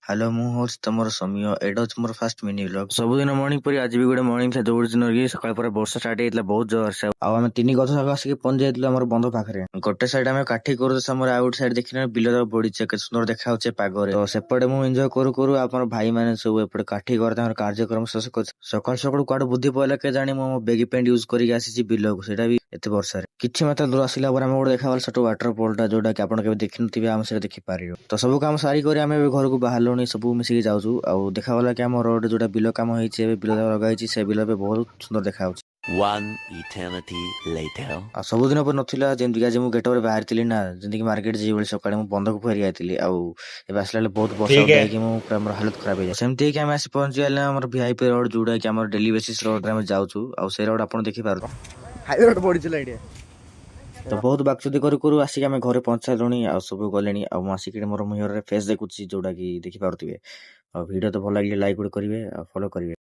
Hello ମୁଁ ହଉଛି ତମର ସୌମ୍ୟ। ଏଇଟା ହଉଛି ମୋର ଫାଷ୍ଟ ମିନି ବ୍ଲଗ। ସବୁଦିନ ମର୍ଣ୍ଣିଂ ପରି ଆଜି ବି ଗୋଟେ ମର୍ଣ୍ଣିଂ ଥିଲା। ଯୋଉ ଦିନ କି ସକାଳ ପରେ ବର୍ଷା ଷ୍ଟାର୍ଟ ହେଇଥିଲା ବହୁତ ଜୋରସେ। ଆଉ ଆମେ 3 ଗଛ ଯାକ ଆସିକି ପହଞ୍ଚି ଯାଇଥିଲୁ ଆମର ବନ୍ଧ ପାଖରେ। ଗୋଟେ ସାଇଡ ଆମେ କାଠି କରୁଛୁ ସମୟରେ ଆଉ ଗୋଟେ ସାଇଡ ଦେଖିନା ବିଲ ଯାକ ବଢିଛି କେତେ ସୁନ୍ଦର ଦେଖା ଯାଉଛି ପାଗରେ। ତ ସେପଟେ ମୁଁ ଏନ୍ଜୟ କରୁ କରୁ ଆମର ଭାଇ ମାନେ ସବୁ ଏପଟେ କାଠି କରି ତାଙ୍କର କାର୍ଯ୍ୟକ୍ରମ ଶେଷ କରିଛି। ସକାଳୁ ସକାଳୁ କୁଆଡେ ବୁଦ୍ଧି ପଇଲା କେଜାଣି ମୁଁ ମୋ ବେଗି ପ୍ୟାଣ୍ଟ ୟୁଜ କରିକି ଆସିଛି ବିଲକୁ, ସେଇଟା ବି ଏତେ ବର୍ଷାରେ। କିଛି ମାତ୍ରା ଦୂର ଆସିଲା ପରେ ଆମେ ଗୋଟେ ଦେଖାଗଲା ଛୋଟ ୱାଟର ପୋଲ ଟା, ଯୋଉଟା କି ଆପଣ କେବେ ଦେଖିନଥିବେ, ଆମେ ସେଇଟା ଦେଖିପାରିବୁ। ତ ସବୁ କାମ ସାରି କରି ଆମେ ଏବେ ଘରକୁ ବାହାରିଲୁଣି, ସବୁ ମିଶିକି ଯାଉଛୁ। ଆଉ ଦେଖାଗଲା କି ଆମ ରୋଡ ଯୋଉଟା ବିଲ କାମ ହେଇଛି, ଏବେ ବିଲ ଲଗା ହେଇଛି, ସେ ବିଲ ଏବେ ବହୁତ ସୁନ୍ଦର ଦେଖାଯାଉଛି। One eternity later. ଆଉ ସବୁଦିନ ପରେ ନଥିଲା ଯେମିତି ଆଜି ମୁଁ ଗେଟରେ ବାହାରିଥିଲି ନା, ଯେମିତି ମାର୍କେଟ ଯିବି ବୋଲି ସକାଳେ ମୁଁ ବନ୍ଧକୁ ଫେରି ଯାଇଥିଲି। ଆଉ ଏବେ ଆସିଲା ବେଳେ ବହୁତ ବର୍ଷା ଓଦା ହେଇକି ମୁଁ ପୁରା ମୋର ହାଲତ ଖରାପ ହେଇଯାଇଛି। ସେମିତି ହେଇକି ଆମେ ଆସି ପହଞ୍ଚିଗଲେ ଆମର ଭିଆଇପି ରୋଡ, ଯୋଉଟା କି ଆମର ଡେଲି ବେସିସ୍ ରୋଡରେ ଆମେ ଯାଉଛୁ। ଆଉ ସେ ରୋଡ ଆପଣ ଦେଖିପାରୁଥିବେ, ହାଇୱେ ରୋଡ ପଡିଥିଲା ଏଇଠି। ତ ବହୁତ ବାକଚୁତି କରୁ କରୁ ଆସିକି ଆମେ ଘରେ ପହଞ୍ଚାଇଲୁଣି। ଆଉ ସବୁ ଗଲେଣି। ଆଉ ମୁଁ ଆସିକି ମୋର ମୁହଁରେ ଫେସ୍ ଦେଖୁଛି, ଯୋଉଟା କି ଦେଖିପାରୁଥିବେ। ଆଉ ଭିଡିଓ ତ ଭଲ ଲାଗିଲେ ଲାଇକ୍ ଗୋଟେ କରିବେ ଆଉ ଫଲୋ କରିବେ।